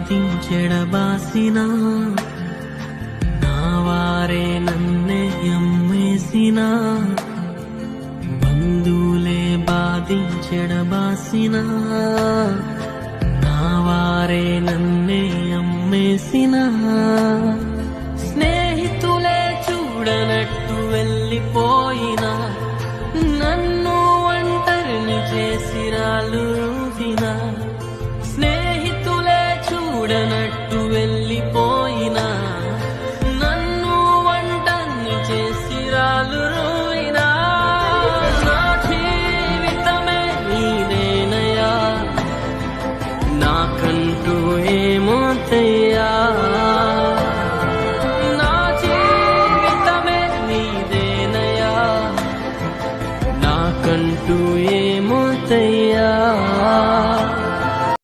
బాధించెడబాసిన నా వారే నన్నే అమ్మేసిన బంధువులే బాధించెడబాసిన నా వారే నన్నే అమ్మేసిన స్నేహితులే చూడనట్టు వెళ్ళిపోయినా నన్ను ఒంటరిని చేసి రాలువినా స్నేహితులే చూడనట్టు వెళ్ళిపోయినా నన్ను ఒంటరిని చేసి రాలువినా నా జీవితమే నీదేనయ్యా నాకంటూ ఏమో